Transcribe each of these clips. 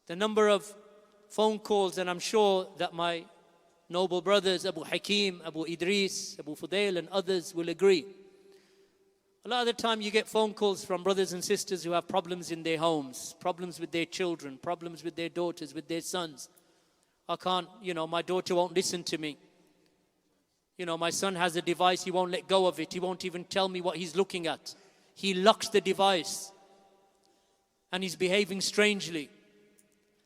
The number of phone calls, and I'm sure that my noble brothers, Abu Hakim, Abu Idris, Abu Fudail and others will agree. A lot of the time you get phone calls from brothers and sisters who have problems in their homes, problems with their children, problems with their daughters, with their sons. I can't, my daughter won't listen to me. My son has a device, he won't let go of it. He won't even tell me what he's looking at. He locks the device and he's behaving strangely.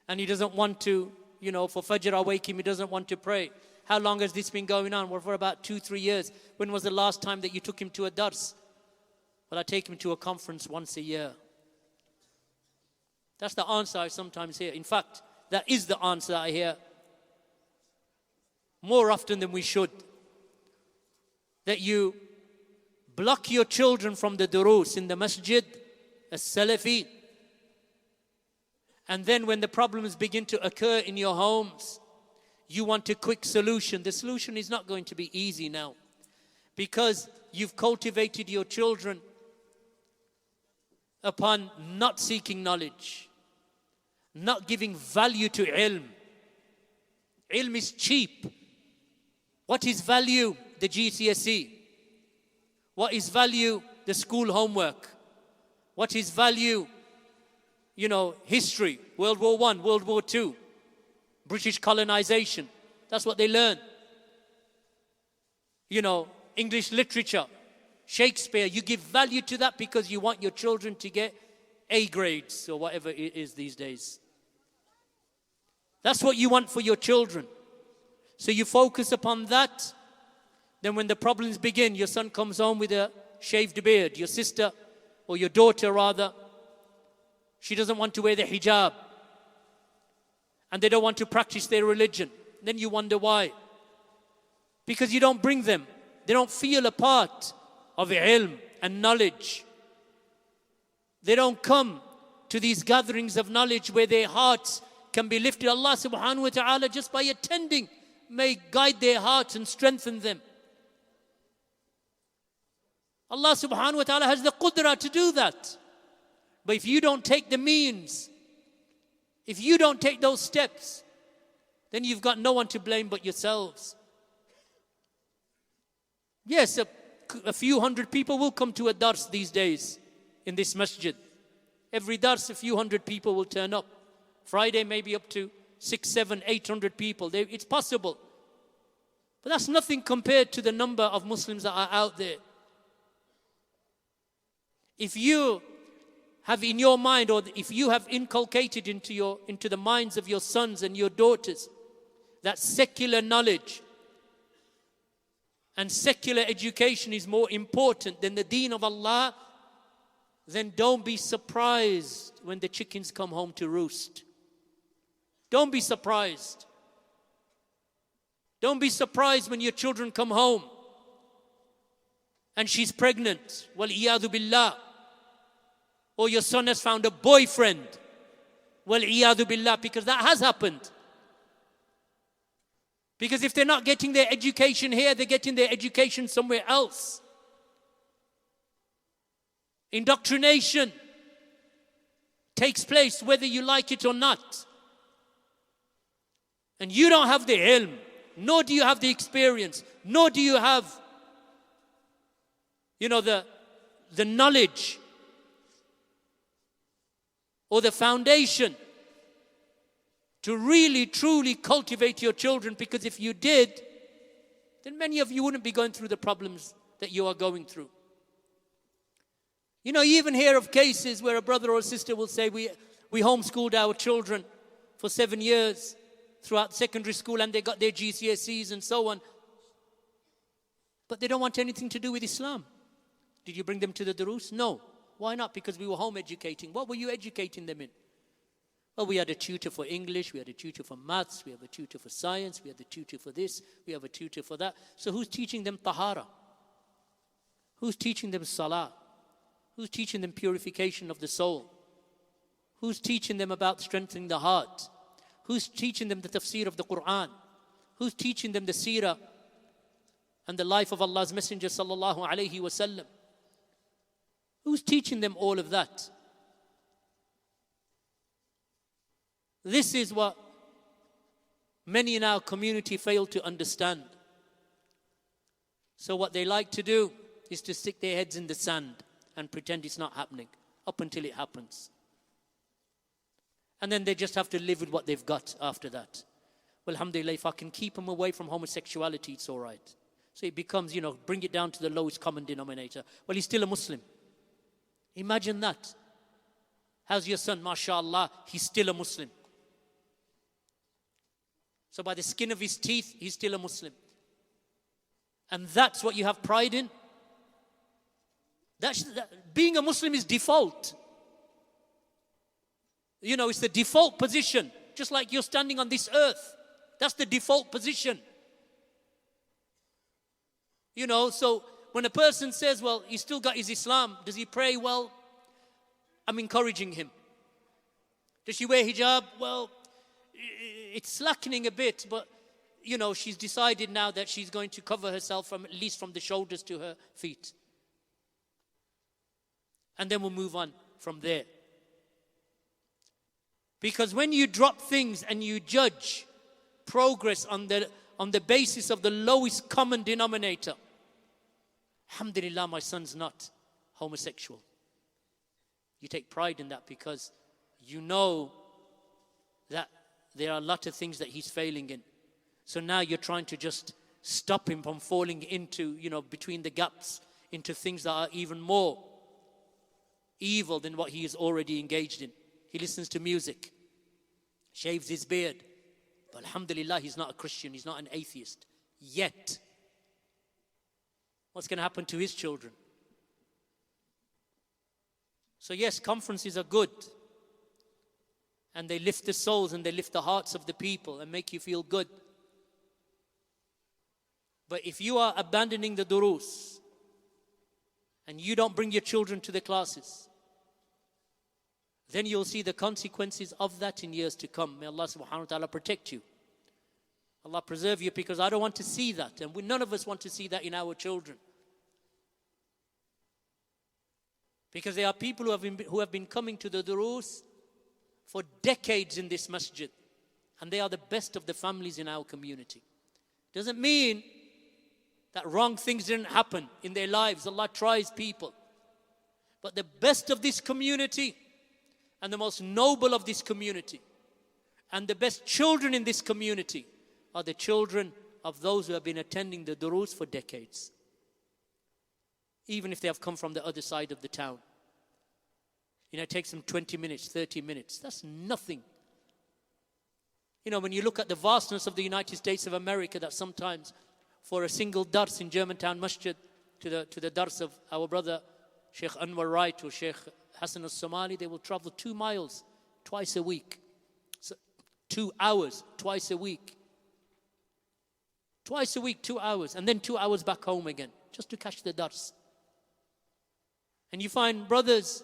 And he doesn't want to, for Fajr I wake him, he doesn't want to pray. How long has this been going on? Well, for about 2-3 years. When was the last time that you took him to a dars? Well, I take him to a conference once a year. That's the answer I sometimes hear. In fact, that is the answer I hear more often than we should. That you block your children from the durus in the masjid, as Salafi. And then when the problems begin to occur in your homes, you want a quick solution. The solution is not going to be easy now, because you've cultivated your children upon not seeking knowledge, not giving value to ilm. Ilm is cheap. What is value? The GCSE. What is value? The school homework. What is value? History, World War I, World War II, British colonization. That's what they learn. English literature, Shakespeare. You give value to that because you want your children to get A grades or whatever it is these days. That's what you want for your children. So you focus upon that. Then when the problems begin, your son comes home with a shaved beard, your sister or your daughter rather, she doesn't want to wear the hijab and they don't want to practice their religion. Then you wonder why. Because you don't bring them. They don't feel a part of ilm and knowledge. They don't come to these gatherings of knowledge where their hearts can be lifted. Allah subhanahu wa ta'ala, just by attending, may guide their hearts and strengthen them. Allah subhanahu wa ta'ala has the qudra to do that. But if you don't take the means, if you don't take those steps, then you've got no one to blame but yourselves. Yes, a few hundred people will come to a dars these days in this masjid. Every dars, a few hundred people will turn up. Friday, maybe up to 600, 700, 800 people. It's possible. But that's nothing compared to the number of Muslims that are out there. If you have in your mind, or if you have inculcated into the minds of your sons and your daughters that secular knowledge and secular education is more important than the deen of Allah, then don't be surprised when the chickens come home to roost. Don't be surprised. Don't be surprised when your children come home and she's pregnant. Wal-iyadhu billah. Or your son has found a boyfriend. Wal-iyadhu billah. Because that has happened. Because if they're not getting their education here, they're getting their education somewhere else. Indoctrination takes place whether you like it or not. And you don't have the ilm, nor do you have the experience, nor do you have, the knowledge or the foundation to really, truly cultivate your children. Because if you did, then many of you wouldn't be going through the problems that you are going through. You even hear of cases where a brother or a sister will say, we homeschooled our children for 7 years throughout secondary school and they got their GCSEs and so on. But they don't want anything to do with Islam. Did you bring them to the durus? No. Why not? Because we were home educating. What were you educating them in? Well, we had a tutor for English, we had a tutor for maths, we have a tutor for science, we had a tutor for this, we have a tutor for that. So who's teaching them tahara? Who's teaching them salah? Who's teaching them purification of the soul? Who's teaching them about strengthening the heart? Who's teaching them the tafsir of the Quran? Who's teaching them the seerah and the life of Allah's Messenger sallallahu alaihi wasallam? Who's teaching them all of that? This is what many in our community fail to understand. So what they like to do is to stick their heads in the sand and pretend it's not happening up until it happens. And then they just have to live with what they've got after that. Well, alhamdulillah, if I can keep them away from homosexuality, it's all right. So it becomes, bring it down to the lowest common denominator. Well, he's still a Muslim. Imagine that. How's your son? MashaAllah, he's still a Muslim. So by the skin of his teeth, he's still a Muslim. And that's what you have pride in? Being a Muslim is default. It's the default position. Just like you're standing on this earth. That's the default position. So when a person says, well, he's still got his Islam, does he pray? Well, I'm encouraging him. Does she wear hijab? Well, it's slackening a bit, but, she's decided now that she's going to cover herself at least from the shoulders to her feet. And then we'll move on from there. Because when you drop things and you judge progress on the basis of the lowest common denominator, alhamdulillah, my son's not homosexual. You take pride in that because you know that there are a lot of things that he's failing in. So now you're trying to just stop him from falling into, between the gaps, into things that are even more evil than what he is already engaged in. He listens to music, shaves his beard. But alhamdulillah, he's not a Christian, he's not an atheist. Yet. What's going to happen to his children? So yes, conferences are good. And they lift the souls and they lift the hearts of the people and make you feel good. But if you are abandoning the durus and you don't bring your children to the classes, then you'll see the consequences of that in years to come. May Allah subhanahu wa ta'ala protect you. Allah preserve you, because I don't want to see that. And none of us want to see that in our children. Because there are people who have been coming to the durus for decades in this masjid. And they are the best of the families in our community. Doesn't mean that wrong things didn't happen in their lives. Allah tries people. But the best of this community and the most noble of this community and the best children in this community are the children of those who have been attending the durus for decades. Even if they have come from the other side of the town. It takes them 20 minutes, 30 minutes. That's nothing. When you look at the vastness of the United States of America, that sometimes for a single dars in Germantown Masjid, to the dars of our brother Sheikh Anwar Wright or Sheikh Hassan al-Somali, they will travel 2 miles twice a week. So 2 hours twice a week. Twice a week, 2 hours. And then 2 hours back home again, just to catch the dars. And you find brothers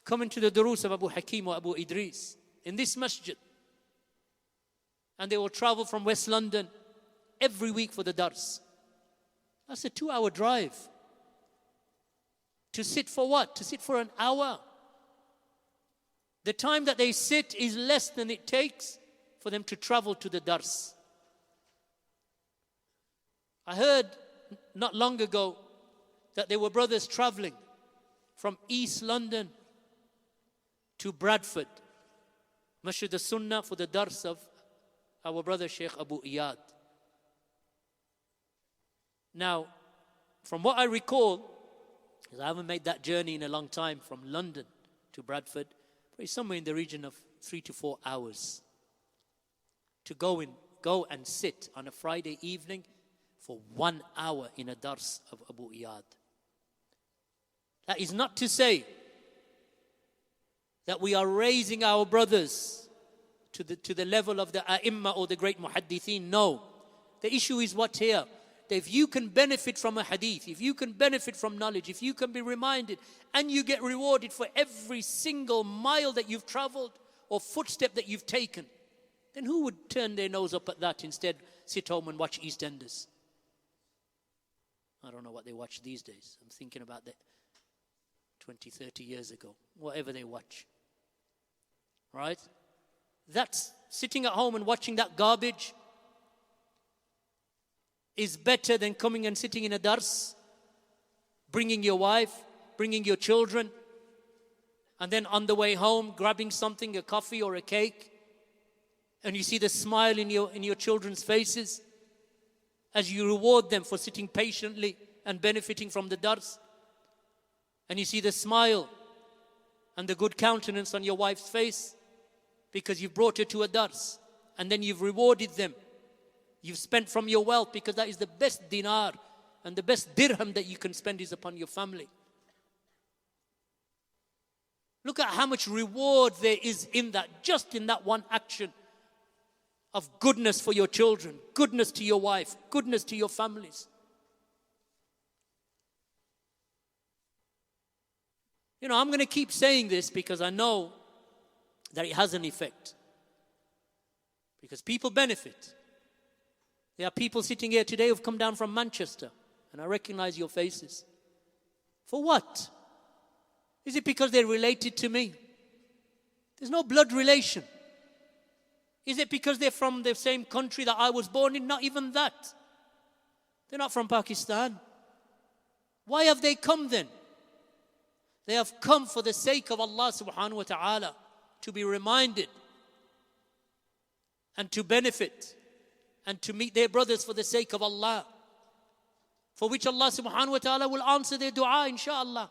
coming to the durus of Abu Hakim or Abu Idris in this masjid. And they will travel from West London every week for the dars. That's a 2-hour drive. To sit for what? To sit for an hour. The time that they sit is less than it takes for them to travel to the dars. I heard not long ago that there were brothers traveling from East London to Bradford, Masjid al-Sunnah, for the dars of our brother Sheikh Abu Iyad. Now, from what I recall, because I haven't made that journey in a long time from London to Bradford, but it's somewhere in the region of 3 to 4 hours to go and sit on a Friday evening for 1 hour in a dars of Abu Iyad. That is not to say that we are raising our brothers to the level of the A'imma or the great Muhaddithin. No. The issue is what here? That if you can benefit from a hadith, if you can benefit from knowledge, if you can be reminded and you get rewarded for every single mile that you've traveled or footstep that you've taken, then who would turn their nose up at that, instead sit home and watch EastEnders? I don't know what they watch these days. I'm thinking about that 20, 30 years ago. Whatever they watch. Right? That's sitting at home and watching that garbage is better than coming and sitting in a dars, bringing your wife, bringing your children, and then on the way home grabbing something, a coffee or a cake, and you see the smile in your children's faces as you reward them for sitting patiently and benefiting from the dars. And you see the smile and the good countenance on your wife's face because you've brought her to a dars, and then you've rewarded them. You've spent from your wealth, because that is the best dinar and the best dirham that you can spend is upon your family. Look at how much reward there is in that, just in that one action of goodness for your children, goodness to your wife, goodness to your families. You know, I'm going to keep saying this because I know that it has an effect. Because people benefit. There are people sitting here today who've come down from Manchester, and I recognize your faces. For what? Is it because they're related to me? There's no blood relation. Is it because they're from the same country that I was born in? Not even that. They're not from Pakistan. Why have they come then? They have come for the sake of Allah subhanahu wa ta'ala, to be reminded and to benefit and to meet their brothers for the sake of Allah, for which Allah subhanahu wa ta'ala will answer their dua, inshaAllah.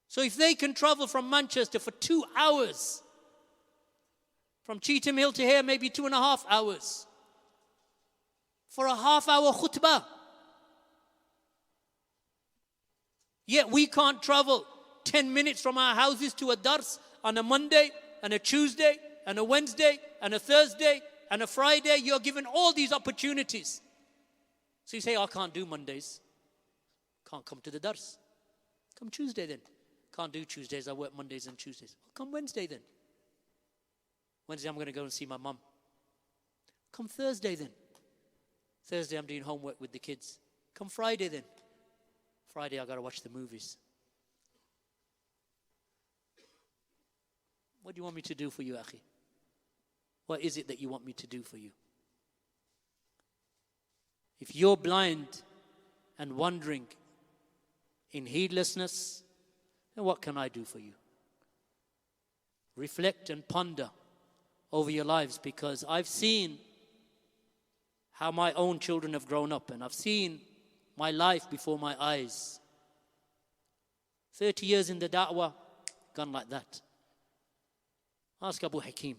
So if they can travel from Manchester for 2 hours, from Cheetham Hill to here, maybe 2.5 hours, for a half-hour khutbah, yet we can't travel 10 minutes from our houses to a dars on a Monday and a Tuesday and a Wednesday and a Thursday and a Friday. You're given all these opportunities. So you say, I can't do Mondays. Can't come to the dars. Come Tuesday then. Can't do Tuesdays, I work Mondays and Tuesdays. Well, come Wednesday then. Wednesday I'm going to go and see my mum. Come Thursday then. Thursday I'm doing homework with the kids. Come Friday then. Friday I've got to watch the movies. What do you want me to do for you, Akhi? What is it that you want me to do for you? If you're blind and wandering in heedlessness, then what can I do for you? Reflect and ponder over your lives, because I've seen how my own children have grown up, and I've seen my life before my eyes. 30 years in the da'wah, gone like that. Ask Abu Hakim.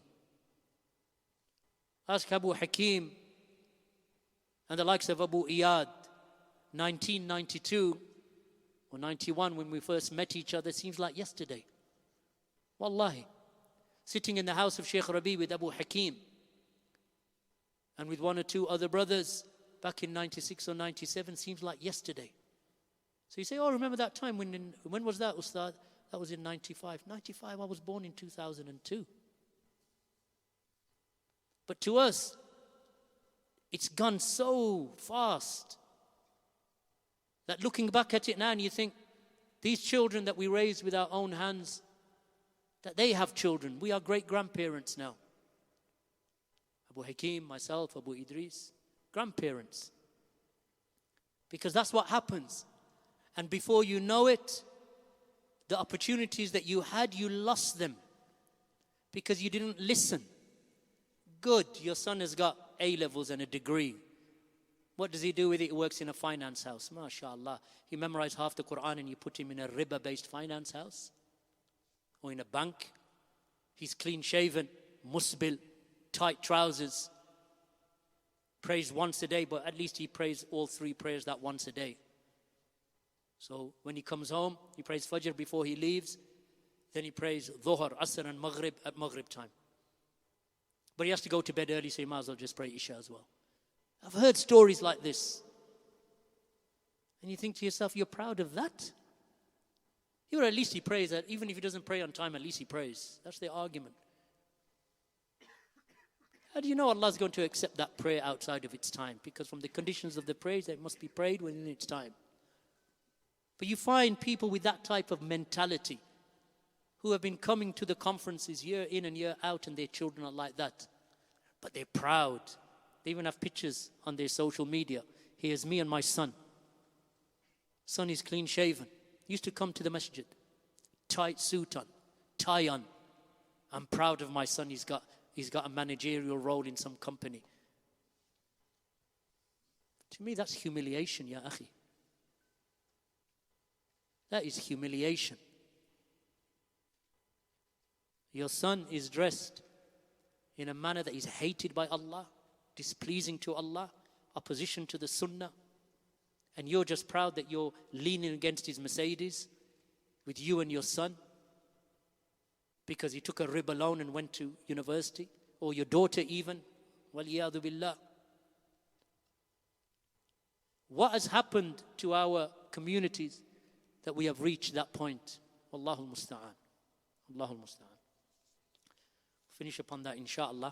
Ask Abu Hakim and the likes of Abu Iyad. 1992 or 91, when we first met each other, seems like yesterday. Wallahi. Sitting in the house of Sheikh Rabi with Abu Hakim and with 1 or 2 other brothers back in 96 or 97, seems like yesterday. So you say, oh, remember that time? When was that, Ustad? That was in 95. 95, I was born in 2002. But to us, it's gone so fast that looking back at it now, and you think, these children that we raised with our own hands, that they have children. We are great-grandparents now. Abu Hakim, myself, Abu Idris, grandparents. Because that's what happens. And before you know it, the opportunities that you had, you lost them because you didn't listen. Good, your son has got A-levels and a degree. What does he do with it? He works in a finance house. MashaAllah. He memorized half the Quran and you put him in a riba-based finance house or in a bank. He's clean-shaven, musbil, tight trousers. Prays once a day, but at least he prays all 3 prayers that once a day. So when he comes home, he prays Fajr before he leaves. Then he prays Dhuhr, Asr and Maghrib at Maghrib time. But he has to go to bed early, so he might as well just pray Isha as well. I've heard stories like this. And you think to yourself, you're proud of that? Or at least he prays that. Even if he doesn't pray on time, at least he prays. That's the argument. How do you know Allah is going to accept that prayer outside of its time? Because from the conditions of the praise, it must be prayed within its time. But you find people with that type of mentality, who have been coming to the conferences year in and year out, and their children are like that. But they're proud. They even have pictures on their social media. Here's me and my son. Son is clean shaven. Used to come to the masjid. Tight suit on, tie on. I'm proud of my son. He's got a managerial role in some company. To me, that's humiliation, ya akhi. That is humiliation. Your son is dressed in a manner that is hated by Allah, displeasing to Allah, opposition to the Sunnah, and you're just proud that you're leaning against his Mercedes with you and your son because he took a ribba loan and went to university, or your daughter even. Waliyadu billah. What has happened to our communities that we have reached that point? Allahul musta'an. Allahul musta'an. Finish upon that, inshaAllah.